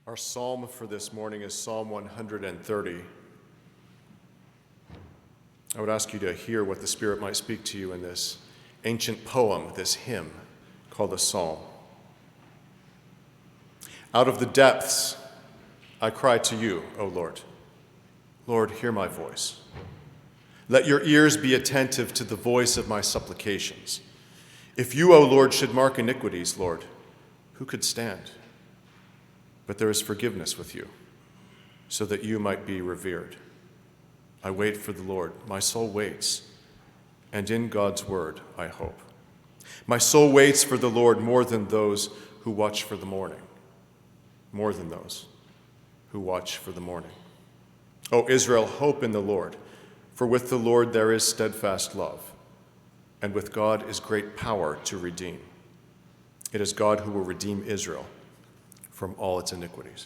Our psalm for this morning is Psalm 130. I would ask you to hear what the Spirit might speak to you in this ancient poem, this hymn called a psalm. Out of the depths, I cry to you, O Lord. Lord, hear my voice. Let your ears be attentive to the voice of my supplications. If you, O Lord, should mark iniquities, Lord, who could stand? But there is forgiveness with you, so that you might be revered. I wait for the Lord. My soul waits, and in God's word I hope. My soul waits for the Lord more than those who watch for the morning. More than those who watch for the morning. O Israel, hope in the Lord, for with the Lord there is steadfast love, and with God is great power to redeem. It is God who will redeem Israel from all its iniquities.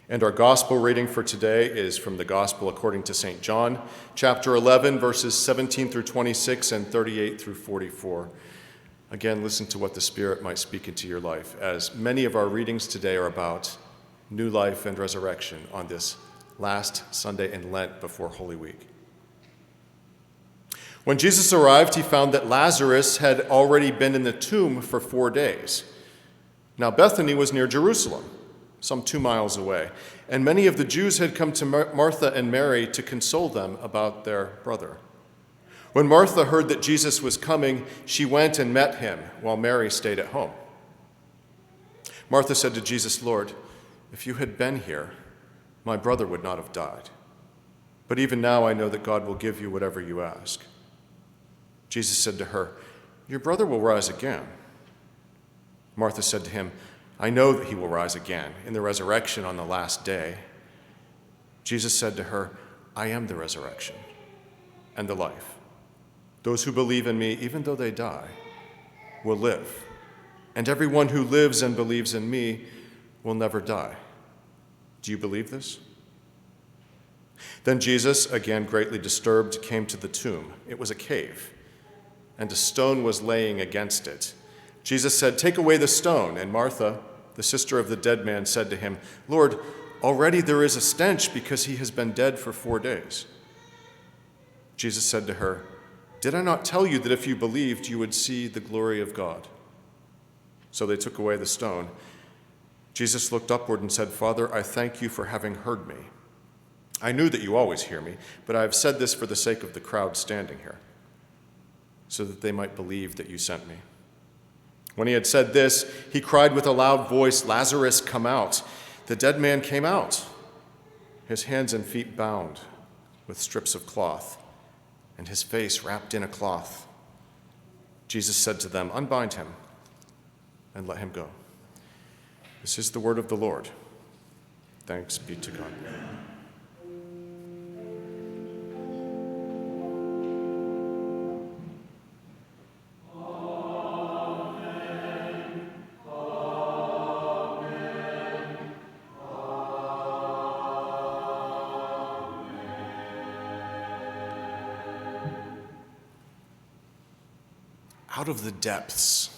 And our gospel reading for today is from the Gospel according to St. John, chapter 11, verses 17 through 26 and 38 through 44. Again, listen to what the Spirit might speak into your life, as many of our readings today are about new life and resurrection on this last Sunday in Lent before Holy Week. When Jesus arrived, he found that Lazarus had already been in the tomb for 4 days. Now Bethany was near Jerusalem, some 2 miles away, and many of the Jews had come to Martha and Mary to console them about their brother. When Martha heard that Jesus was coming, she went and met him, while Mary stayed at home. Martha said to Jesus, Lord, if you had been here, my brother would not have died. But even now I know that God will give you whatever you ask. Jesus said to her, your brother will rise again. Martha said to him, I know that he will rise again in the resurrection on the last day. Jesus said to her, I am the resurrection and the life. Those who believe in me, even though they die, will live. And everyone who lives and believes in me will never die. Do you believe this? Then Jesus, again greatly disturbed, came to the tomb. It was a cave, and a stone was laying against it. Jesus said, take away the stone. And Martha, the sister of the dead man, said to him, Lord, already there is a stench because he has been dead for 4 days. Jesus said to her, did I not tell you that if you believed, you would see the glory of God? So they took away the stone. Jesus looked upward and said, Father, I thank you for having heard me. I knew that you always hear me, but I have said this for the sake of the crowd standing here, so that they might believe that you sent me. When he had said this, he cried with a loud voice, Lazarus, come out. The dead man came out, his hands and feet bound with strips of cloth, and his face wrapped in a cloth. Jesus said to them, unbind him and let him go. This is the word of the Lord. Thanks be to God. Out of the depths,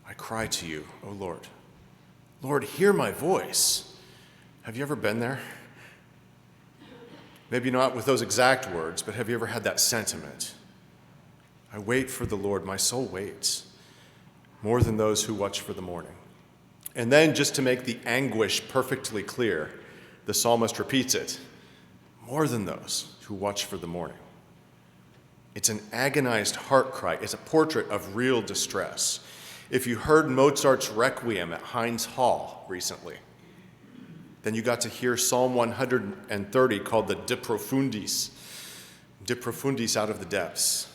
I cry to you, O Lord. Lord, hear my voice. Have you ever been there? Maybe not with those exact words, but have you ever had that sentiment? I wait for the Lord, my soul waits, more than those who watch for the morning. And then, just to make the anguish perfectly clear, the psalmist repeats it, more than those who watch for the morning. It's an agonized heart cry. It's a portrait of real distress. If you heard Mozart's Requiem at Heinz Hall recently, then you got to hear Psalm 130 called the De Profundis out of the depths.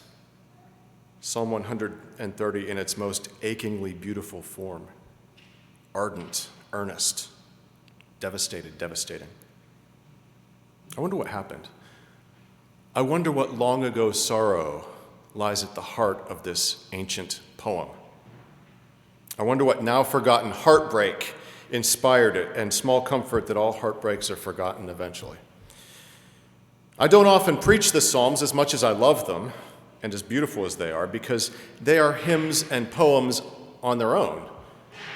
Psalm 130 in its most achingly beautiful form. Ardent, earnest, devastating. I wonder what happened. I wonder what long ago sorrow lies at the heart of this ancient poem. I wonder what now forgotten heartbreak inspired it, and small comfort that all heartbreaks are forgotten eventually. I don't often preach the Psalms as much as I love them and as beautiful as they are, because they are hymns and poems on their own.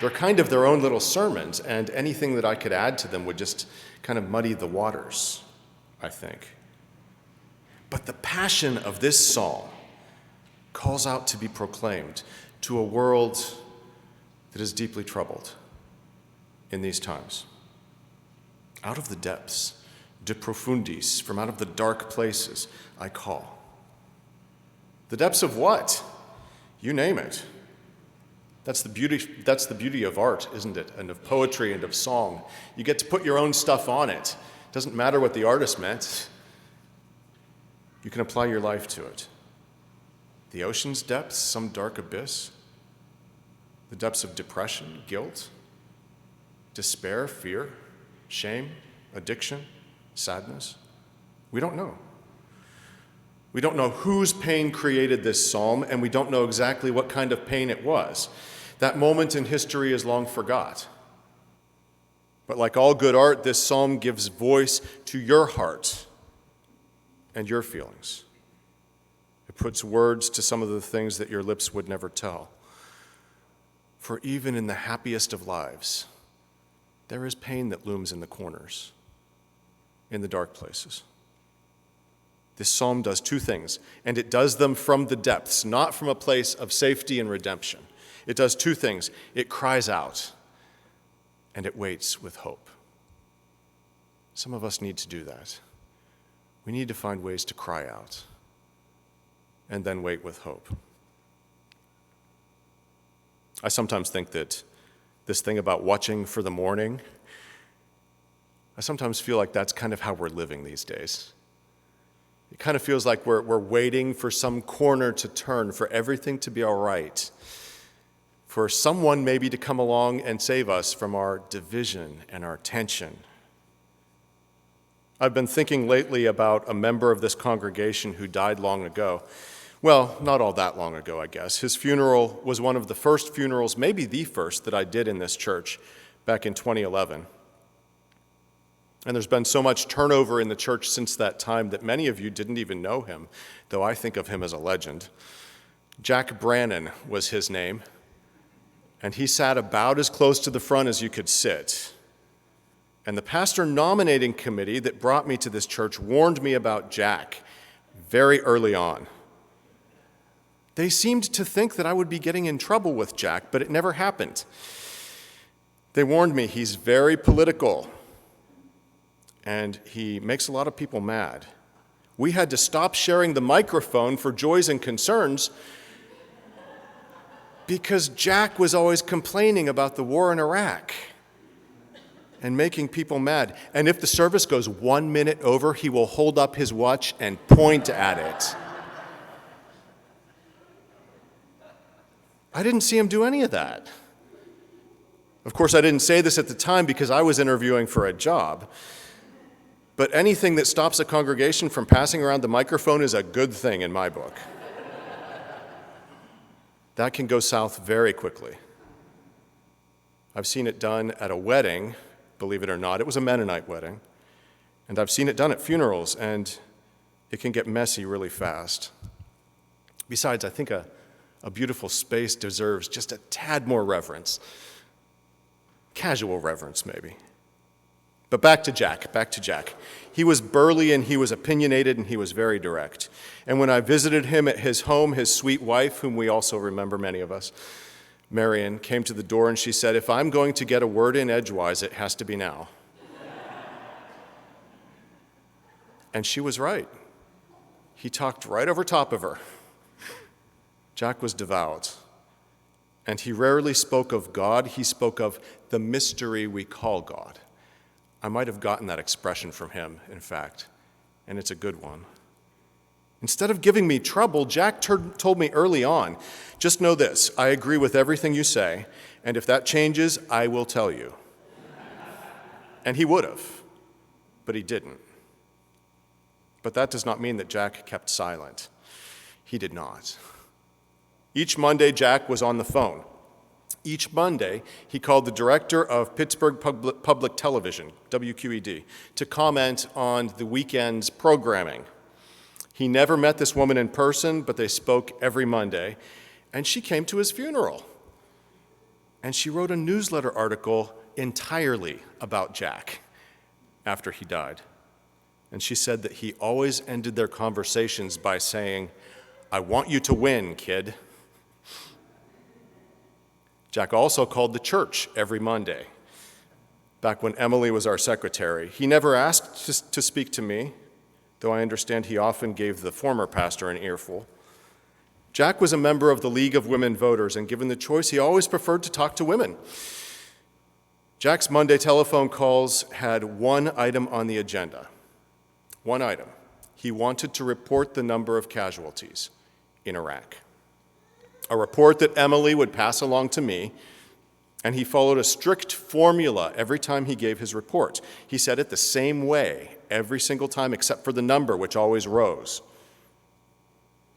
They're kind of their own little sermons, and anything that I could add to them would just kind of muddy the waters, I think. But the passion of this psalm calls out to be proclaimed to a world that is deeply troubled in these times. Out of the depths, de profundis, from out of the dark places, I call. The depths of what? You name it. That's the beauty of art, isn't it? And of poetry and of song. You get to put your own stuff on it. It doesn't matter what the artist meant. You can apply your life to it. The ocean's depths, some dark abyss. The depths of depression, guilt, despair, fear, shame, addiction, sadness. We don't know. We don't know whose pain created this psalm, and we don't know exactly what kind of pain it was. That moment in history is long forgot. But like all good art, this psalm gives voice to your heart and your feelings. It puts words to some of the things that your lips would never tell. For even in the happiest of lives, there is pain that looms in the corners, in the dark places. This psalm does two things, and it does them from the depths, not from a place of safety and redemption. It does two things. It cries out, and it waits with hope. Some of us need to do that. We need to find ways to cry out, and then wait with hope. I sometimes think that this thing about watching for the morning, I sometimes feel like that's kind of how we're living these days. It kind of feels like we're waiting for some corner to turn, for everything to be all right, for someone maybe to come along and save us from our division and our tension. I've been thinking lately about a member of this congregation who died long ago. Well, not all that long ago, I guess. His funeral was one of the first funerals, maybe the first, that I did in this church back in 2011. And there's been so much turnover in the church since that time that many of you didn't even know him, though I think of him as a legend. Jack Brannon was his name, and he sat about as close to the front as you could sit. And the pastor nominating committee that brought me to this church warned me about Jack very early on. They seemed to think that I would be getting in trouble with Jack, but it never happened. They warned me he's very political, and he makes a lot of people mad. We had to stop sharing the microphone for Joys and Concerns because Jack was always complaining about the war in Iraq and making people mad. And if the service goes 1 minute over, he will hold up his watch and point at it. I didn't see him do any of that. Of course, I didn't say this at the time because I was interviewing for a job. But anything that stops a congregation from passing around the microphone is a good thing in my book. That can go south very quickly. I've seen it done at a wedding, believe it or not. It was a Mennonite wedding. And I've seen it done at funerals, and it can get messy really fast. Besides, I think a beautiful space deserves just a tad more reverence. Casual reverence, maybe. But back to Jack. He was burly and he was opinionated and he was very direct. And when I visited him at his home, his sweet wife, whom we also remember, many of us, Marion, came to the door and she said, "If I'm going to get a word in edgewise, it has to be now." And she was right. He talked right over top of her. Jack was devout. And he rarely spoke of God. He spoke of the mystery we call God. I might have gotten that expression from him, in fact, and it's a good one. Instead of giving me trouble, Jack told me early on, "Just know this, I agree with everything you say, and if that changes, I will tell you." And he would have, but he didn't. But that does not mean that Jack kept silent. He did not. Each Monday, Jack was on the phone. Each Monday, he called the director of Pittsburgh Public Television, WQED, to comment on the weekend's programming. He never met this woman in person, but they spoke every Monday, and she came to his funeral. And she wrote a newsletter article entirely about Jack after he died. And she said that he always ended their conversations by saying, "I want you to win, kid." Jack also called the church every Monday, back when Emily was our secretary. He never asked to speak to me, though I understand he often gave the former pastor an earful. Jack was a member of the League of Women Voters, and given the choice, he always preferred to talk to women. Jack's Monday telephone calls had one item on the agenda. One item. He wanted to report the number of casualties in Iraq. A report that Emily would pass along to me, and he followed a strict formula every time he gave his report. He said it the same way every single time except for the number, which always rose.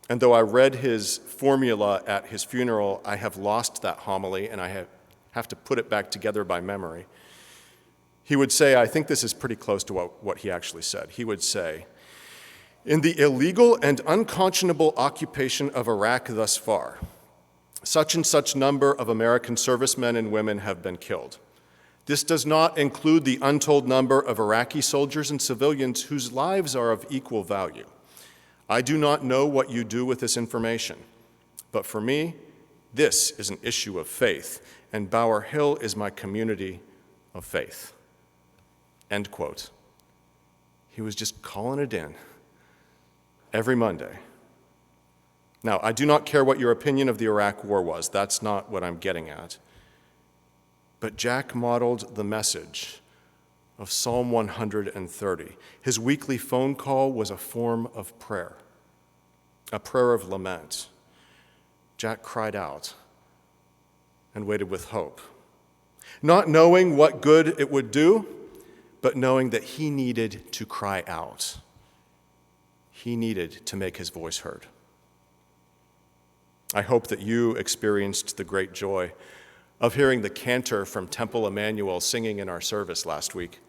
And though I read his formula at his funeral, I have lost that homily, and I have to put it back together by memory. He would say, I think this is pretty close to what he actually said. He would say, "In the illegal and unconscionable occupation of Iraq thus far, such and such number of American servicemen and women have been killed. This does not include the untold number of Iraqi soldiers and civilians whose lives are of equal value. I do not know what you do with this information, but for me, this is an issue of faith, and Bower Hill is my community of faith." End quote. He was just calling it in every Monday. Now, I do not care what your opinion of the Iraq War was. That's not what I'm getting at. But Jack modeled the message of Psalm 130. His weekly phone call was a form of prayer, a prayer of lament. Jack cried out and waited with hope, not knowing what good it would do, but knowing that he needed to cry out. He needed to make his voice heard. I hope that you experienced the great joy of hearing the cantor from Temple Emmanuel singing in our service last week.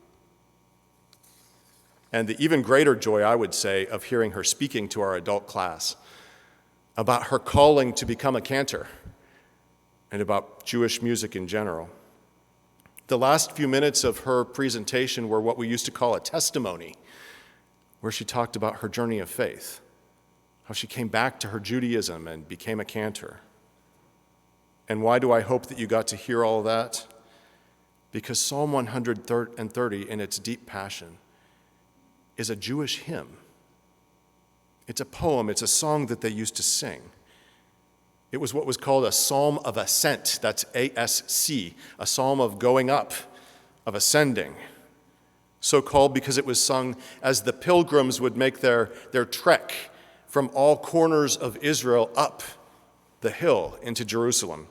And the even greater joy, I would say, of hearing her speaking to our adult class about her calling to become a cantor and about Jewish music in general. The last few minutes of her presentation were what we used to call a testimony, where she talked about her journey of faith, how she came back to her Judaism and became a cantor. And why do I hope that you got to hear all of that? Because Psalm 130, in its deep passion, is a Jewish hymn. It's a poem, it's a song that they used to sing. It was what was called a psalm of ascent, that's A-S-C, a psalm of going up, of ascending. So called because it was sung as the pilgrims would make their trek from all corners of Israel up the hill into Jerusalem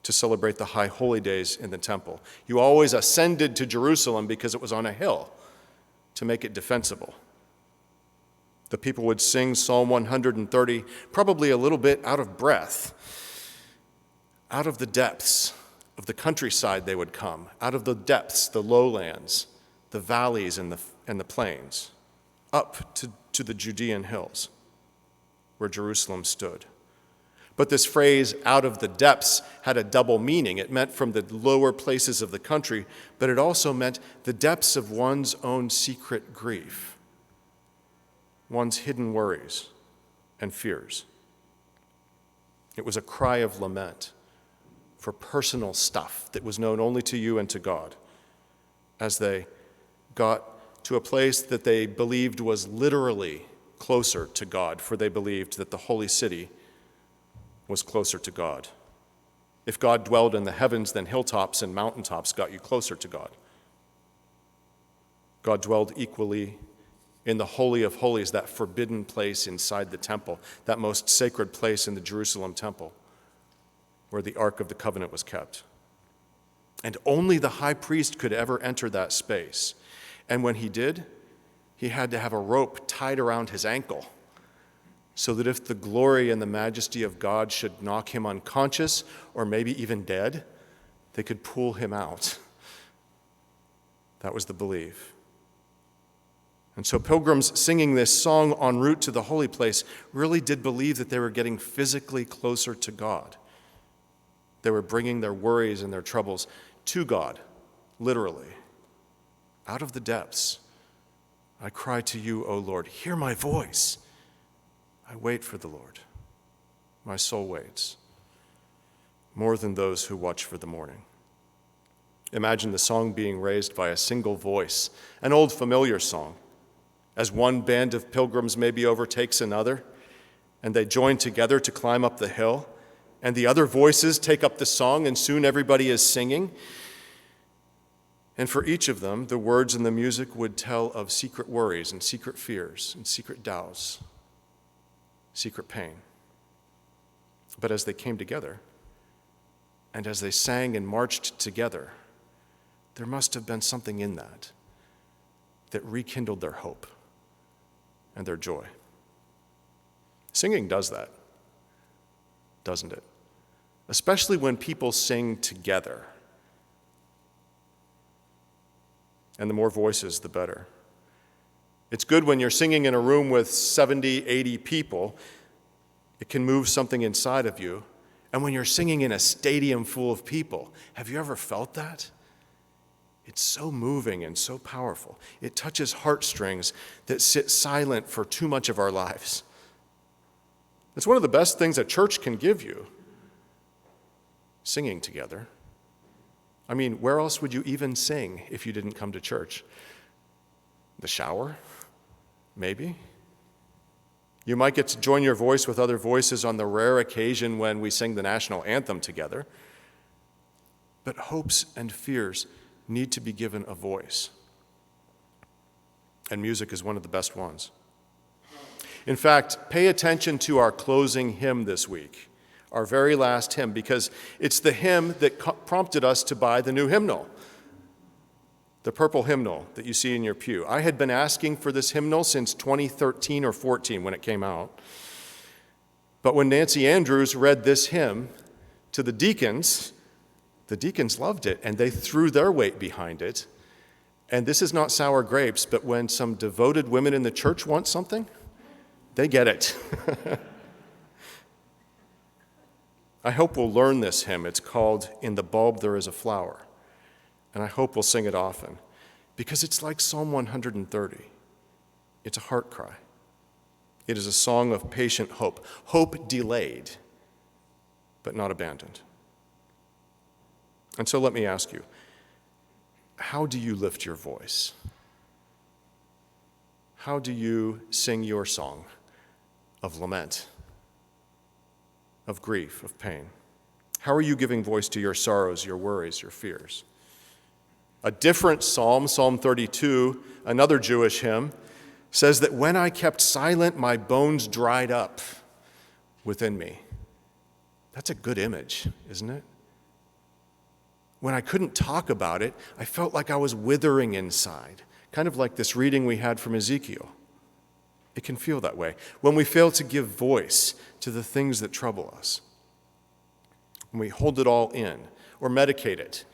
to celebrate the high holy days in the temple. You always ascended to Jerusalem because it was on a hill to make it defensible. The people would sing Psalm 130, probably a little bit out of breath. Out of the depths of the countryside they would come, out of the depths, the lowlands, the valleys and the plains, up to the Judean hills where Jerusalem stood. But this phrase, out of the depths, had a double meaning. It meant from the lower places of the country, but it also meant the depths of one's own secret grief, one's hidden worries and fears. It was a cry of lament for personal stuff that was known only to you and to God, as they got to a place that they believed was literally closer to God, for they believed that the holy city was closer to God. If God dwelled in the heavens, then hilltops and mountaintops got you closer to God. God dwelled equally in the Holy of Holies, that forbidden place inside the temple, that most sacred place in the Jerusalem temple, where the Ark of the Covenant was kept. And only the high priest could ever enter that space. And when he did, he had to have a rope tied around his ankle, so that if the glory and the majesty of God should knock him unconscious, or maybe even dead, they could pull him out. That was the belief. And so pilgrims singing this song en route to the holy place really did believe that they were getting physically closer to God. They were bringing their worries and their troubles to God, literally. Out of the depths, I cry to you, O Lord. Hear my voice. I wait for the Lord. My soul waits, more than those who watch for the morning. Imagine the song being raised by a single voice, an old familiar song, as one band of pilgrims maybe overtakes another, and they join together to climb up the hill, and the other voices take up the song, and soon everybody is singing. And for each of them, the words and the music would tell of secret worries and secret fears and secret doubts, secret pain. But as they came together, and as they sang and marched together, there must have been something in that rekindled their hope and their joy. Singing does that, doesn't it? Especially when people sing together. And the more voices, the better. It's good when you're singing in a room with 70, 80 people. It can move something inside of you. And when you're singing in a stadium full of people, have you ever felt that? It's so moving and so powerful. It touches heartstrings that sit silent for too much of our lives. It's one of the best things a church can give you, singing together. I mean, where else would you even sing if you didn't come to church? The shower? Maybe. You might get to join your voice with other voices on the rare occasion when we sing the national anthem together. But hopes and fears need to be given a voice. And music is one of the best ones. In fact, pay attention to our closing hymn this week, our very last hymn, because it's the hymn that prompted us to buy the new hymnal, the purple hymnal that you see in your pew. I had been asking for this hymnal since 2013 or 14 when it came out. But when Nancy Andrews read this hymn to the deacons loved it, and they threw their weight behind it. And this is not sour grapes, but when some devoted women in the church want something, they get it. I hope we'll learn this hymn. It's called "In the Bulb There Is a Flower." And I hope we'll sing it often, because it's like Psalm 130. It's a heart cry. It is a song of patient hope, hope delayed, but not abandoned. And so let me ask you, how do you lift your voice? How do you sing your song of lament, of grief, of pain? How are you giving voice to your sorrows, your worries, your fears? A different psalm, Psalm 32, another Jewish hymn, says that when I kept silent, my bones dried up within me. That's a good image, isn't it? When I couldn't talk about it, I felt like I was withering inside, kind of like this reading we had from Ezekiel. It can feel that way when we fail to give voice to the things that trouble us. When we hold it all in or medicate it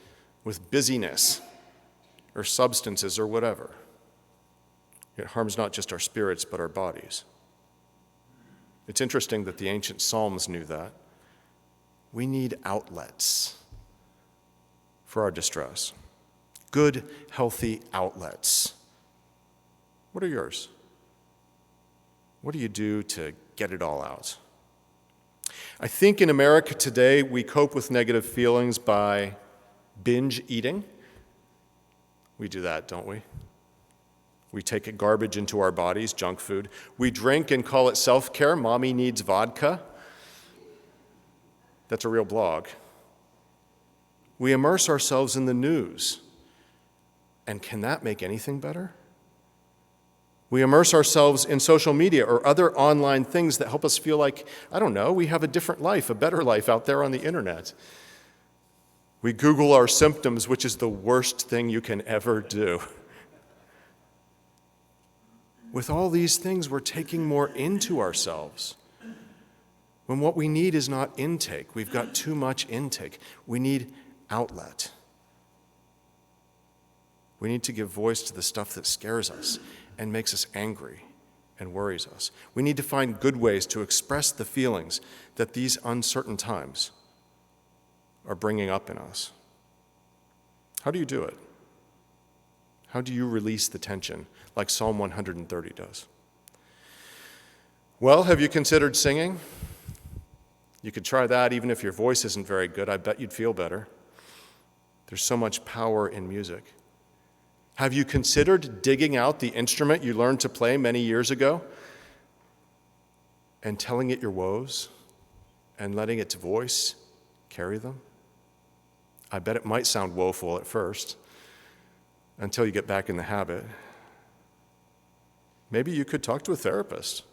with busyness or substances or whatever. It harms not just our spirits, but our bodies. It's interesting that the ancient Psalms knew that. We need outlets for our distress. Good, healthy outlets. What are yours? What do you do to get it all out? I think in America today, we cope with negative feelings by binge eating. We do that, don't we? We take garbage into our bodies, junk food. We drink and call it self-care. Mommy needs vodka. That's a real blog. We immerse ourselves in the news. And can that make anything better? We immerse ourselves in social media or other online things that help us feel like, I don't know, we have a different life, a better life out there on the internet. We Google our symptoms, which is the worst thing you can ever do. With all these things, we're taking more into ourselves. When what we need is not intake, we've got too much intake. We need outlet. We need to give voice to the stuff that scares us and makes us angry and worries us. We need to find good ways to express the feelings that these uncertain times are bringing up in us. How do you do it? How do you release the tension like Psalm 130 does? Well, have you considered singing? You could try that even if your voice isn't very good. I bet you'd feel better. There's so much power in music. Have you considered digging out the instrument you learned to play many years ago and telling it your woes and letting its voice carry them? I bet it might sound woeful at first until you get back in the habit. Maybe you could talk to a therapist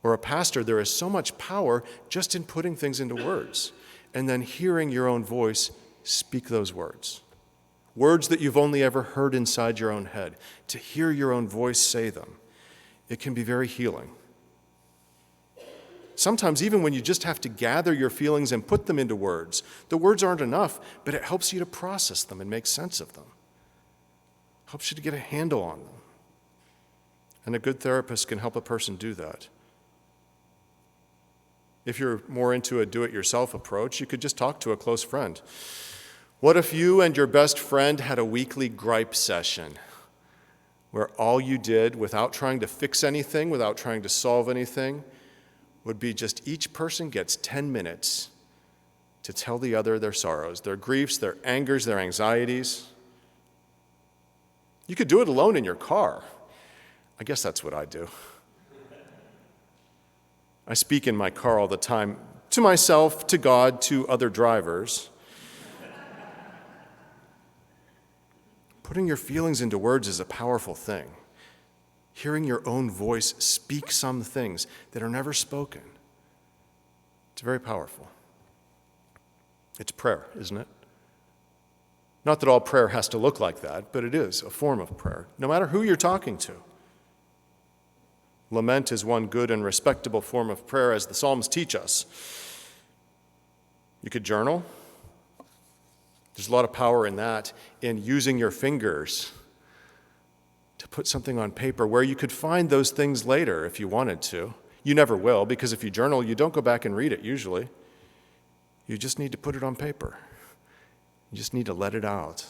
or a pastor. There is so much power just in putting things into words and then hearing your own voice speak those words. Words that you've only ever heard inside your own head. To hear your own voice say them, it can be very healing. Sometimes even when you just have to gather your feelings and put them into words, the words aren't enough, but it helps you to process them and make sense of them. Helps you to get a handle on them. And a good therapist can help a person do that. If you're more into a do-it-yourself approach, you could just talk to a close friend. What if you and your best friend had a weekly gripe session where all you did, without trying to fix anything, without trying to solve anything, would be just each person gets 10 minutes to tell the other their sorrows, their griefs, their angers, their anxieties? You could do it alone in your car. I guess that's what I do. I speak in my car all the time, to myself, to God, to other drivers. Putting your feelings into words is a powerful thing. Hearing your own voice speak some things that are never spoken. It's very powerful. It's prayer, isn't it? Not that all prayer has to look like that, but it is a form of prayer, no matter who you're talking to. Lament is one good and respectable form of prayer, as the Psalms teach us. You could journal. There's a lot of power in that, in using your fingers to put something on paper where you could find those things later if you wanted to. You never will, because if you journal, you don't go back and read it usually. You just need to put it on paper. You just need to let it out.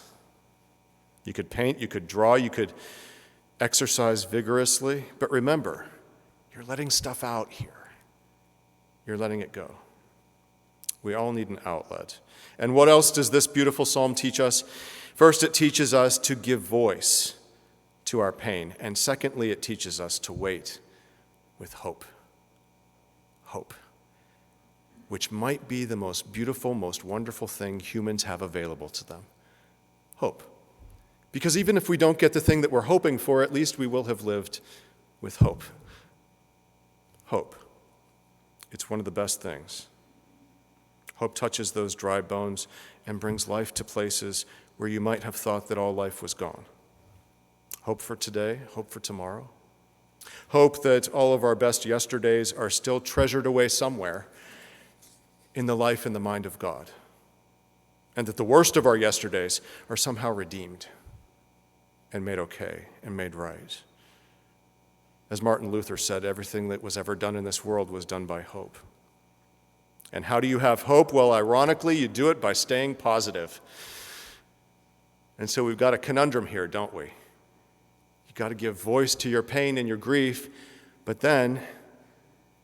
You could paint, you could draw, you could exercise vigorously, but remember, you're letting stuff out here. You're letting it go. We all need an outlet. And what else does this beautiful psalm teach us? First, it teaches us to give voice to our pain. And secondly, it teaches us to wait with hope. Hope, which might be the most beautiful, most wonderful thing humans have available to them. Hope. Because even if we don't get the thing that we're hoping for, at least we will have lived with hope. Hope. It's one of the best things. Hope touches those dry bones and brings life to places where you might have thought that all life was gone. Hope for today, hope for tomorrow. Hope that all of our best yesterdays are still treasured away somewhere in the life and the mind of God. And that the worst of our yesterdays are somehow redeemed and made okay and made right. As Martin Luther said, everything that was ever done in this world was done by hope. And how do you have hope? Well, ironically, you do it by staying positive. And so we've got a conundrum here, don't we? You've got to give voice to your pain and your grief, but then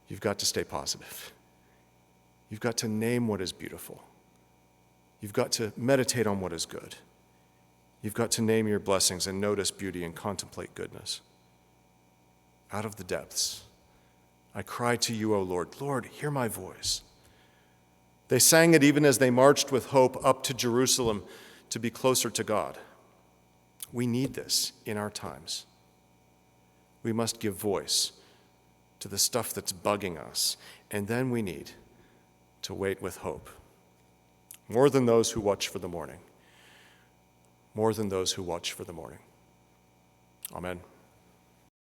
you've got to stay positive. You've got to name what is beautiful. You've got to meditate on what is good. You've got to name your blessings and notice beauty and contemplate goodness. Out of the depths, I cry to you, O Lord. Lord, hear my voice. They sang it even as they marched with hope up to Jerusalem to be closer to God. We need this in our times. We must give voice to the stuff that's bugging us, and then we need to wait with hope. More than those who watch for the morning. More than those who watch for the morning. Amen.